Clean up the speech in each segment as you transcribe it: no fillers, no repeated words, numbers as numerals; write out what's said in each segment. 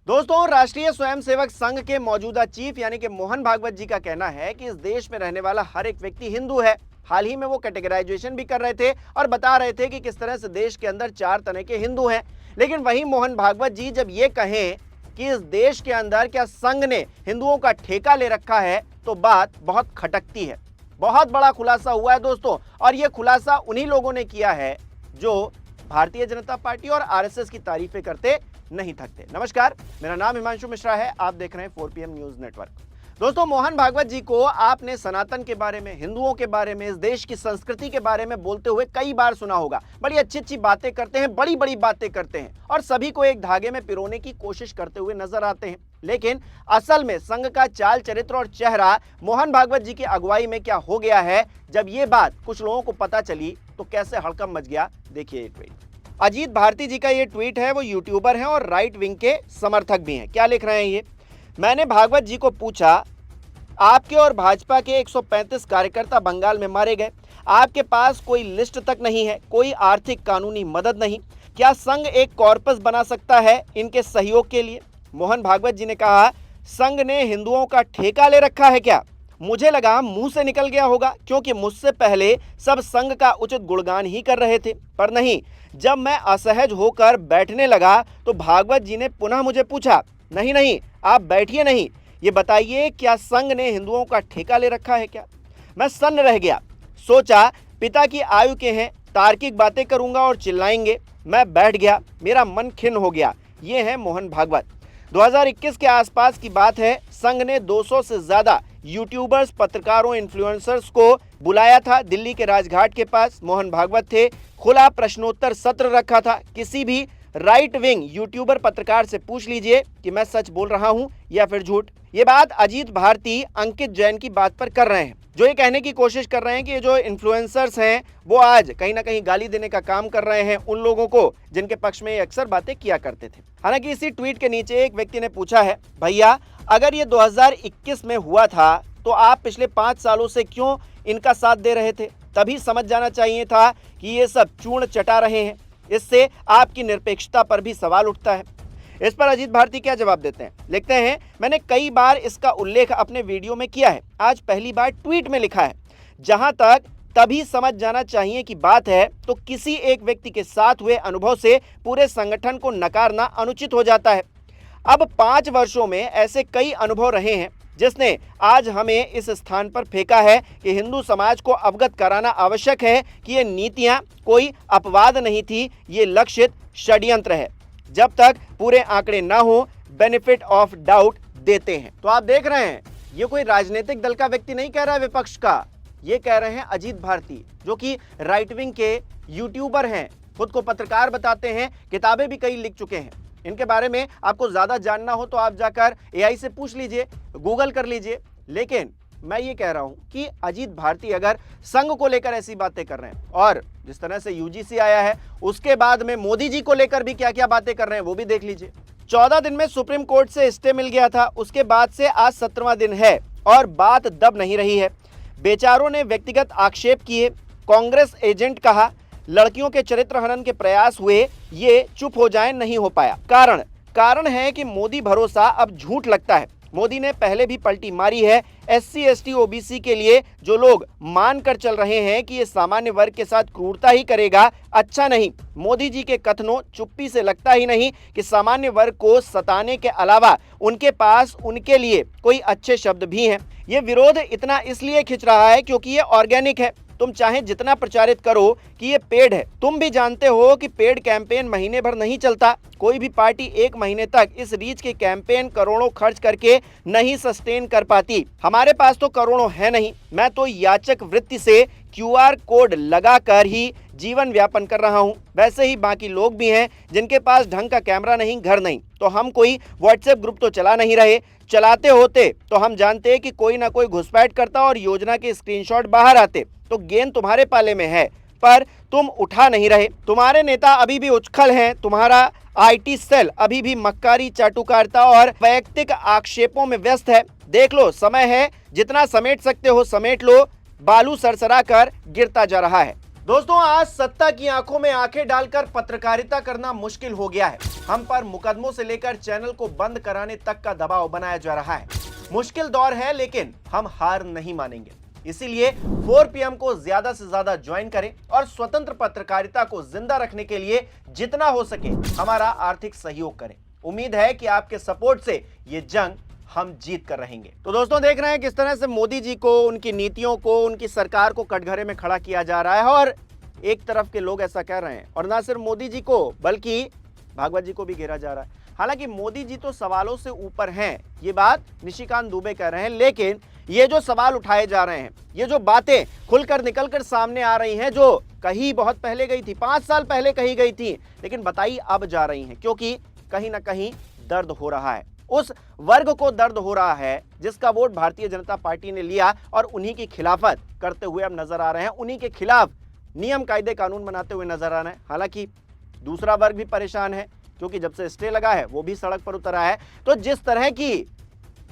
दोस्तों, राष्ट्रीय स्वयंसेवक संघ के मौजूदा चीफ यानी कि मोहन भागवत जी का कहना है कि इस देश में रहने वाला हर एक व्यक्ति हिंदू है। हाल ही में वो कैटेगराइजेशन भी कर रहे थे और बता रहे थे कि किस तरह से देश के अंदर 4 तरह के हिंदू हैं। लेकिन वहीं मोहन भागवत जी जब ये कहें कि इस देश के अंदर क्या संघ ने हिंदुओं का ठेका ले रखा है, तो बात बहुत खटकती है। बहुत बड़ा खुलासा हुआ है दोस्तों, और ये खुलासा उन्हीं लोगों ने किया है जो भारतीय जनता पार्टी और आरएसएस की तारीफें करते नहीं थकते। नमस्कार, मेरा नाम हिमांशु मिश्रा है, आप देख रहे हैं 4PM न्यूज नेटवर्क। दोस्तों, मोहन भागवत जी को आपने सनातन के बारे में, हिंदुओं के बारे में, इस देश की संस्कृति के बारे में बोलते हुए कई बार सुना होगा। बड़ी अच्छी अच्छी बातें करते हैं, बड़ी बड़ी बातें करते हैं और सभी को एक धागे में पिरोने की कोशिश करते हुए नजर आते हैं। लेकिन असल में संघ का चाल चरित्र और चेहरा मोहन भागवत जी की अगुवाई में क्या हो गया है, जब ये बात कुछ लोगों को पता चली तो कैसे हड़कंप मच गया, देखिए ये ट्वीट। अजीत भारती जी का ये ट्वीट है। वो यूट्यूबर हैं और राइट विंग के समर्थक भी हैं। क्या लिख रहे हैं ये? मैंने भागवत जी को पूछा, आपके और भाजपा के 135 कार्यकर्ता बंगाल में मारे गए, आपके पास कोई लिस्ट तक नहीं है, कोई आर्थिक कानूनी मदद नहीं, क्या संघ एक कॉर्पस बना सकता है इनके सहयोग के लिए? मोहन भागवत जी ने कहा, संघ ने हिंदुओं का ठेका ले रखा है क्या? मुझे लगा मुंह से निकल गया होगा, क्योंकि मुझसे पहले सब संघ का उचित गुणगान ही कर रहे थे, पर नहीं। जब मैं असहज होकर बैठने लगा तो भागवत जी ने पुनः मुझे पूछा, नहीं नहीं आप बैठिए नहीं, ये बताइए क्या संघ ने हिंदुओं का ठेका ले रखा है क्या? मैं सन्न रह गया, सोचा पिता की आयु के हैं, तार्किक बातें करूंगा और चिल्लाएंगे। मैं बैठ गया, मेरा मन खिन्न हो गया। ये है मोहन भागवत। 2021 के आसपास की बात है। संघ ने 200 से ज्यादा यूट्यूबर्स, पत्रकारों, इन्फ्लुएंसर्स को बुलाया था दिल्ली के राजघाट के पास। मोहन भागवत थे। खुला प्रश्नोत्तर सत्र रखा था। किसी भी राइट विंग यूट्यूबर पत्रकार से पूछ लीजिए कि मैं सच बोल रहा हूं या फिर झूठ। ये बात अजीत भारती अंकित जैन की बात पर कर रहे हैं, जो ये कहने की कोशिश कर रहे हैं कि ये जो इन्फ्लुएंसर्स हैं वो आज कहीं ना कहीं गाली देने का काम कर रहे हैं उन लोगों को जिनके पक्ष में ये अक्सर बातें किया करते थे। हालांकि इसी ट्वीट के नीचे एक व्यक्ति ने पूछा है, भैया अगर ये 2021 में हुआ था तो आप पिछले 5 सालों से क्यों इनका साथ दे रहे थे? तभी समझ जाना चाहिए था कि ये सब चूर्ण चटा रहे हैं। इससे आपकी निरपेक्षता पर भी सवाल उठता है। इस पर अजीत भारती क्या जवाब देते हैं? लिखते हैं, मैंने कई बार इसका उल्लेख अपने वीडियो में किया है, आज पहली बार ट्वीट में लिखा है। जहां तक तभी समझ जाना चाहिए कि बात है, तो किसी एक व्यक्ति के साथ हुए अनुभव से पूरे संगठन को नकारना अनुचित हो जाता है। अब 5 वर्षों में ऐसे कई अनुभव रहे हैं जिसने आज हमें इस स्थान पर फेंका है कि हिंदू समाज को अवगत कराना आवश्यक है कि ये नीतियां कोई अपवाद नहीं थी, ये लक्षित षड्यंत्र है। जब तक पूरे आंकड़े ना हो, बेनिफिट ऑफ डाउट देते हैं। तो आप देख रहे हैं, ये कोई राजनीतिक दल का व्यक्ति नहीं कह रहा है विपक्ष का, ये कह रहे हैं अजीत भारती, जो कि राइट विंग के यूट्यूबर हैं, खुद को पत्रकार बताते हैं, किताबें भी कई लिख चुके हैं। इनके बारे में आपको ज्यादा जानना हो तो आप जाकर एआई से पूछ लीजिए, गूगल कर लीजिए। लेकिन मैं ये कह रहा हूं कि अजीत भारती अगर संघ को लेकर ऐसी बातें कर रहे हैं, और जिस तरह से यूजीसी आया है उसके बाद में मोदी जी को लेकर भी क्या क्या बातें कर रहे हैं वो भी देख लीजिए। 14 दिन में सुप्रीम कोर्ट से स्टे मिल गया था, उसके बाद से आज 17वां दिन है और बात दब नहीं रही है। बेचारों ने व्यक्तिगत आक्षेप किए, कांग्रेस एजेंट कहा, लड़कियों के चरित्र हनन के प्रयास हुए, ये चुप हो जाए, नहीं हो पाया। कारण है कि मोदी भरोसा अब झूठ लगता है। मोदी ने पहले भी पलटी मारी है। SC ST OBC के लिए जो लोग मान कर चल रहे हैं कि ये सामान्य वर्ग के साथ क्रूरता ही करेगा, अच्छा नहीं। मोदी जी के कथनों चुप्पी से लगता ही नहीं कि सामान्य वर्ग को सताने के अलावा उनके पास उनके लिए कोई अच्छे शब्द भी हैं। ये विरोध इतना इसलिए खिंच रहा है क्योंकि ये ऑर्गेनिक है। तुम चाहे जितना प्रचारित करो कि ये पेड है, तुम भी जानते हो कि पेड कैंपेन महीने भर नहीं चलता। कोई भी पार्टी 1 महीने तक इस रीच के कैंपेन करोड़ों खर्च करके नहीं सस्टेन कर पाती। हमारे पास तो करोड़ों है नहीं। मैं तो याचक वृत्ति से QR कोड लगाकर ही जीवन व्यापन कर रहा हूं। वैसे ही बाकी लोग भी हैं जिनके पास ढंग का कैमरा नहीं, घर नहीं। तो हम कोई व्हाट्सएप ग्रुप तो चला नहीं रहे। चलाते होते तो हम जानते कि कोई ना कोई घुसपैठ करता और योजना के स्क्रीनशॉट बाहर आते। तो गेंद तुम्हारे पाले में है, पर तुम उठा नहीं रहे। तुम्हारे नेता अभी भी उछल हैं। तुम्हारा IT सेल अभी भी मक्कारी, चाटुकारिता और वैयक्तिक आक्षेपों में व्यस्त है। देख लो, समय है, जितना समेट सकते हो समेट लो। बालू सरसरा कर गिरता जा रहा है। दोस्तों, आज सत्ता की आंखों में आंखें डालकर पत्रकारिता करना मुश्किल हो गया है। हम पर मुकदमों से लेकर चैनल को बंद कराने तक का दबाव बनाया जा रहा है। मुश्किल दौर है, लेकिन हम हार नहीं मानेंगे। इसीलिए 4 PM को ज्यादा से ज्यादा ज्वाइन करें और स्वतंत्र पत्रकारिता को जिंदा रखने के लिए जितना हो सके हमारा आर्थिक सहयोग करें। उम्मीद है कि आपके सपोर्ट से ये जंग हम जीत कर रहेंगे। तो दोस्तों, देख रहे हैं किस तरह से मोदी जी को, उनकी नीतियों को, उनकी सरकार को कटघरे में खड़ा किया जा रहा है और एक तरफ के लोग ऐसा कह रहे हैं। और ना सिर्फ मोदी जी को बल्कि भागवत जी को भी घेरा जा रहा है। हालांकि मोदी जी तो सवालों से ऊपर हैं, ये बात निशिकांत दुबे कह रहे हैं, लेकिन ये जो सवाल उठाए जा रहे हैं, ये जो बातें खुलकर निकलकर सामने आ रही हैं, जो कही बहुत पहले गई थी, 5 साल पहले कही गई थी, लेकिन बताई अब जा रही हैं, क्योंकि कहीं ना कहीं दर्द हो रहा है। उस वर्ग को दर्द हो रहा है जिसका वोट भारतीय जनता पार्टी ने लिया और उन्हीं की खिलाफत करते हुए अब नजर आ रहे हैं, उन्हीं के खिलाफ नियम कायदे कानून बनाते हुए नजर आ रहे हैं। हालांकि दूसरा वर्ग भी परेशान है, क्योंकि जब से स्टे लगा है वो भी सड़क पर उतर आया है। तो जिस तरह की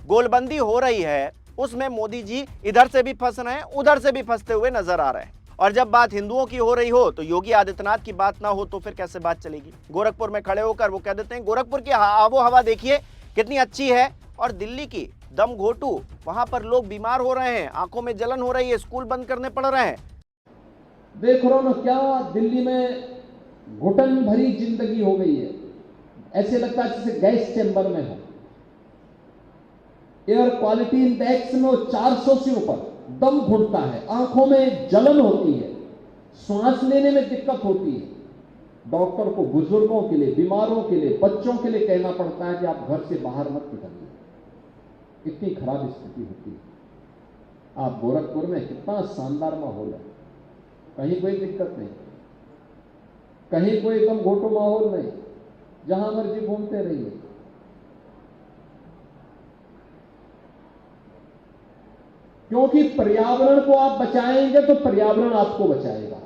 गोलबंदी हो रही है उसमें मोदी जी इधर से भी फंस रहे हैं, उधर से भी फंसते हुए नजर आ रहे हैं। और जब बात हिंदुओं की हो रही हो तो योगी आदित्यनाथ की बात ना हो तो फिर कैसे बात चलेगी। गोरखपुर में खड़े होकर वो कह देते हैं गोरखपुर की आबो हवा देखिए कितनी अच्छी है, और दिल्ली की दम घोटू, वहां पर लोग बीमार हो रहे हैं, आंखों में जलन हो रही है, स्कूल बंद करने पड़ रहे हैं। देख रहे हो ना क्या दिल्ली में घुटन भरी जिंदगी हो गई है। ऐसे लगता है जैसे गैस चैम्बर में हो। एयर क्वालिटी इंडेक्स में 400 से ऊपर, दम घुटता है, आंखों में जलन होती है, सांस लेने में दिक्कत होती है। डॉक्टर को बुजुर्गों के लिए, बीमारों के लिए, बच्चों के लिए कहना पड़ता है कि आप घर से बाहर मत निकलिए। इतनी खराब स्थिति होती है। आप गोरखपुर में कितना शानदार माहौल है, कहीं कोई दिक्कत नहीं, कहीं कोई एकदम घोटो माहौल नहीं, जहां मर्जी घूमते रहिए। क्योंकि पर्यावरण को आप बचाएंगे तो पर्यावरण आपको बचाएगा।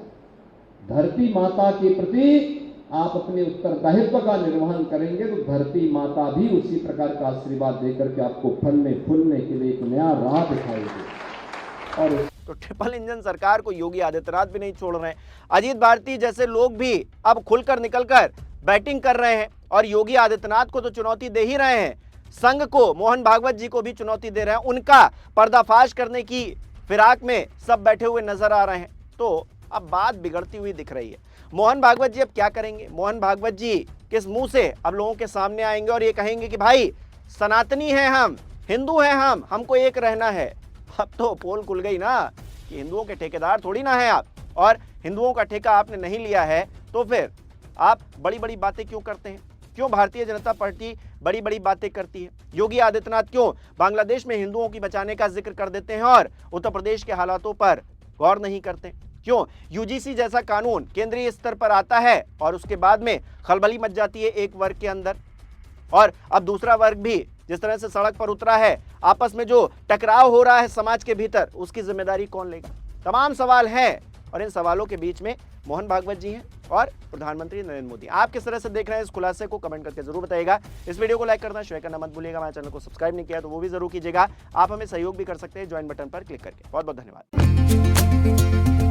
धरती माता के प्रति आप अपने उत्तरदायित्व का निर्वहन करेंगे तो धरती माता भी उसी प्रकार का आशीर्वाद देकर के आपको फलने फूलने के लिए एक नया राह दिखाएगी। और तो ट्रिपल इंजन सरकार को योगी आदित्यनाथ भी नहीं छोड़ रहे हैं। अजीत भारती जैसे लोग भी अब खुलकर निकलकर बैटिंग कर रहे हैं और योगी आदित्यनाथ को तो चुनौती दे ही रहे हैं, संघ को, मोहन भागवत जी को भी चुनौती दे रहे हैं। उनका पर्दाफाश करने की फिराक में सब बैठे हुए नजर आ रहे हैं। तो अब बात बिगड़ती हुई दिख रही है। मोहन भागवत जी अब क्या करेंगे? मोहन भागवत जी किस मुंह से अब लोगों के सामने आएंगे और ये कहेंगे कि भाई सनातनी हैं हम, हिंदू हैं हम, हमको एक रहना है। अब तो पोल खुल गई ना कि हिंदुओं के ठेकेदार थोड़ी ना है आप, और हिंदुओं का ठेका आपने नहीं लिया है तो फिर आप बड़ी बड़ी बातें क्यों करते हैं? क्यों भारतीय जनता पार्टी बड़ी बड़ी बातें करती है? योगी आदित्यनाथ क्यों बांग्लादेश में हिंदुओं की बचाने का जिक्र कर देते हैं और उत्तर प्रदेश के हालातों पर गौर नहीं करते? क्यों यूजीसी जैसा कानून केंद्रीय स्तर पर आता है और उसके बाद में खलबली मच जाती है एक वर्ग के अंदर, और अब दूसरा वर्ग भी जिस तरह से सड़क पर उतरा है, आपस में जो टकराव हो रहा है समाज के भीतर, उसकी जिम्मेदारी कौन लेगा? तमाम सवाल हैं और इन सवालों के बीच में मोहन भागवत जी हैं और प्रधानमंत्री नरेंद्र मोदी। आप किस तरह से देख रहे हैं इस खुलासे को कमेंट करके जरूर बताइएगा। इस वीडियो को लाइक करना, शेयर करना मत भूलिएगा। हमारे चैनल को सब्सक्राइब नहीं किया तो वो भी जरूर कीजिएगा। आप हमें सहयोग भी कर सकते हैं ज्वाइन बटन पर क्लिक करके। बहुत बहुत धन्यवाद।